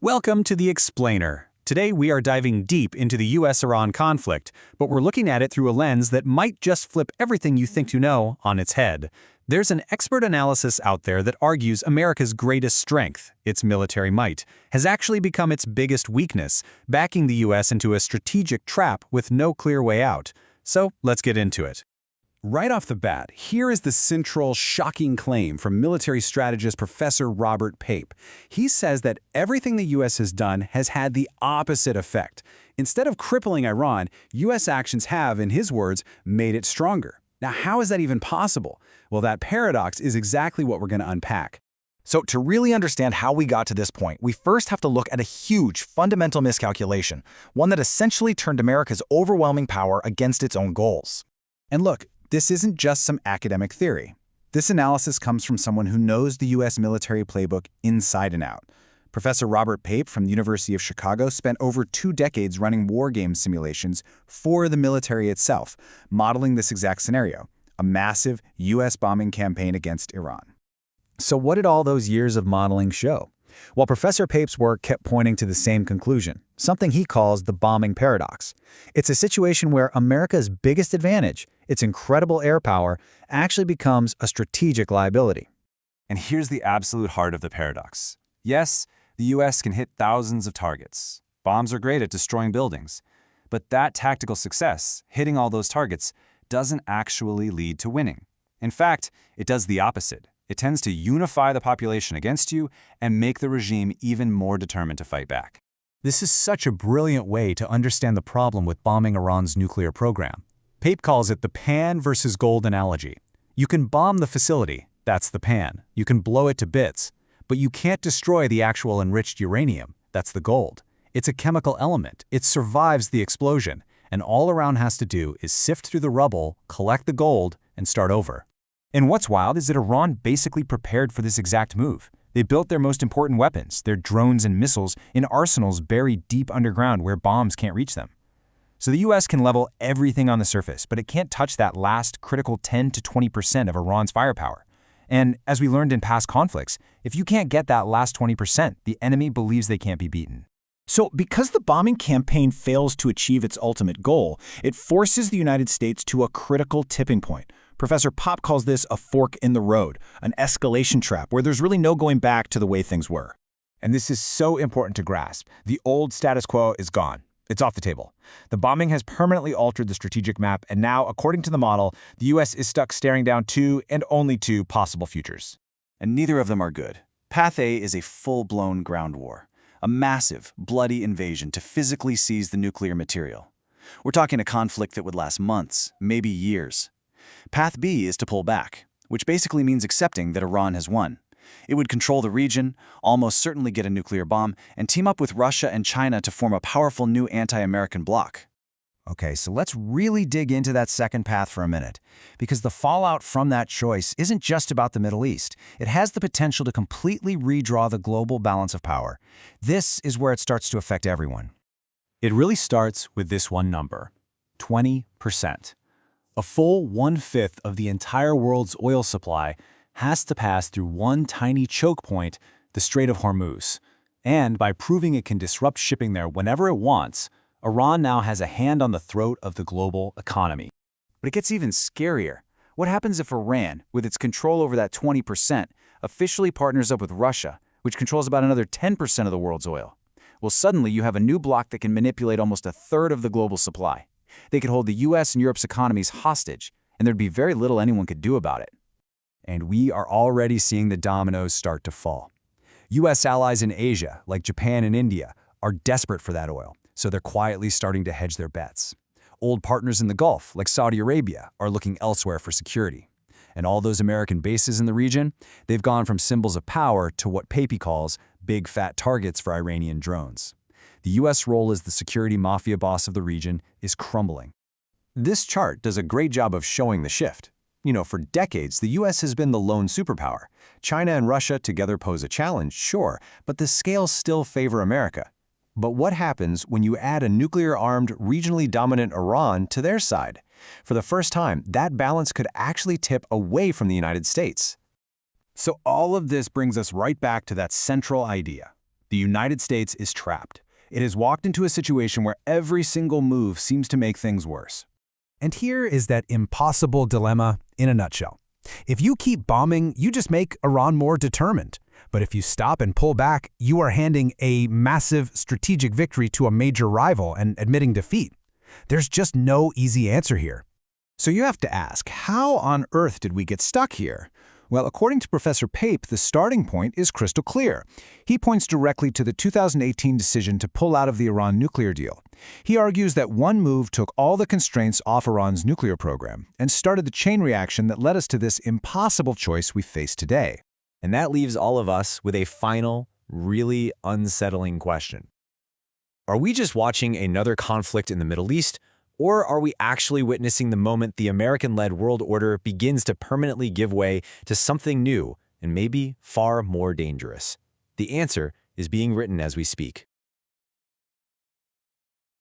Welcome to The Explainer. Today we are diving deep into the US-Iran conflict, but we're looking at it through a lens that might just flip everything you think you know on its head. There's an expert analysis out there that argues America's greatest strength, its military might, has actually become its biggest weakness, backing the US into a strategic trap with no clear way out. So let's get into it. Right off the bat, here is the central, shocking claim from military strategist Professor Robert Pape. He says that everything the U.S. has done has had the opposite effect. Instead of crippling Iran, U.S. actions have, in his words, made it stronger. Now, how is that even possible? Well, that paradox is exactly what we're going to unpack. So to really understand how we got to this point, we first have to look at a huge, fundamental miscalculation, one that essentially turned America's overwhelming power against its own goals. And look, this isn't just some academic theory. This analysis comes from someone who knows the U.S. military playbook inside and out. Professor Robert Pape from the University of Chicago spent over 2 decades running war game simulations for the military itself, modeling this exact scenario, a massive U.S. bombing campaign against Iran. So what did all those years of modeling show? Well, Professor Pape's work kept pointing to the same conclusion, something he calls the bombing paradox. It's a situation where America's biggest advantage, its incredible air power, actually becomes a strategic liability. And here's the absolute heart of the paradox. Yes, the U.S. can hit thousands of targets. Bombs are great at destroying buildings. But that tactical success, hitting all those targets, doesn't actually lead to winning. In fact, it does the opposite. It tends to unify the population against you and make the regime even more determined to fight back. This is such a brilliant way to understand the problem with bombing Iran's nuclear program. Pape calls it the pan versus gold analogy. You can bomb the facility, that's the pan. You can blow it to bits, but you can't destroy the actual enriched uranium, that's the gold. It's a chemical element, it survives the explosion, and all Iran has to do is sift through the rubble, collect the gold, and start over. And what's wild is that Iran basically prepared for this exact move. They built their most important weapons, their drones and missiles, in arsenals buried deep underground where bombs can't reach them. So the US can level everything on the surface, but it can't touch that last critical 10 to 20% of Iran's firepower. And as we learned in past conflicts, if you can't get that last 20%, the enemy believes they can't be beaten. So because the bombing campaign fails to achieve its ultimate goal, it forces the United States to a critical tipping point. Professor Pape calls this a fork in the road, an escalation trap where there's really no going back to the way things were. And this is so important to grasp. The old status quo is gone. It's off the table. The bombing has permanently altered the strategic map, and now, according to the model, the U.S. is stuck staring down 2 and only 2 possible futures. And neither of them are good. Path A is a full-blown ground war, a massive, bloody invasion to physically seize the nuclear material. We're talking a conflict that would last months, maybe years. Path B is to pull back, which basically means accepting that Iran has won. It would control the region, almost certainly get a nuclear bomb, and team up with Russia and China to form a powerful new anti-American bloc. Okay, so let's really dig into that second path for a minute, because the fallout from that choice isn't just about the Middle East. It has the potential to completely redraw the global balance of power. This is where it starts to affect everyone. It really starts with this one number, 20%. A full 1/5 of the entire world's oil supply has to pass through one tiny choke point, the Strait of Hormuz. And by proving it can disrupt shipping there whenever it wants, Iran now has a hand on the throat of the global economy. But it gets even scarier. What happens if Iran, with its control over that 20%, officially partners up with Russia, which controls about another 10% of the world's oil? Well, suddenly you have a new bloc that can manipulate almost 1/3 of the global supply. They could hold the US and Europe's economies hostage, and there'd be very little anyone could do about it. And we are already seeing the dominoes start to fall. U.S. allies in Asia, like Japan and India, are desperate for that oil, so they're quietly starting to hedge their bets. Old partners in the Gulf, like Saudi Arabia, are looking elsewhere for security. And all those American bases in the region, they've gone from symbols of power to what Pape calls big fat targets for Iranian drones. The U.S. role as the security mafia boss of the region is crumbling. This chart does a great job of showing the shift. For decades, the U.S. has been the lone superpower. China and Russia together pose a challenge, sure, but the scales still favor America. But what happens when you add a nuclear-armed, regionally dominant Iran to their side? For the first time, that balance could actually tip away from the United States. So all of this brings us right back to that central idea. The United States is trapped. It has walked into a situation where every single move seems to make things worse. And here is that impossible dilemma in a nutshell. If you keep bombing, you just make Iran more determined. But if you stop and pull back, you are handing a massive strategic victory to a major rival and admitting defeat. There's just no easy answer here. So you have to ask, how on earth did we get stuck here? Well, according to Professor Pape, the starting point is crystal clear. He points directly to the 2018 decision to pull out of the Iran nuclear deal. He argues that one move took all the constraints off Iran's nuclear program and started the chain reaction that led us to this impossible choice we face today. And that leaves all of us with a final, really unsettling question. Are we just watching another conflict in the Middle East, or are we actually witnessing the moment the American-led world order begins to permanently give way to something new and maybe far more dangerous? The answer is being written as we speak.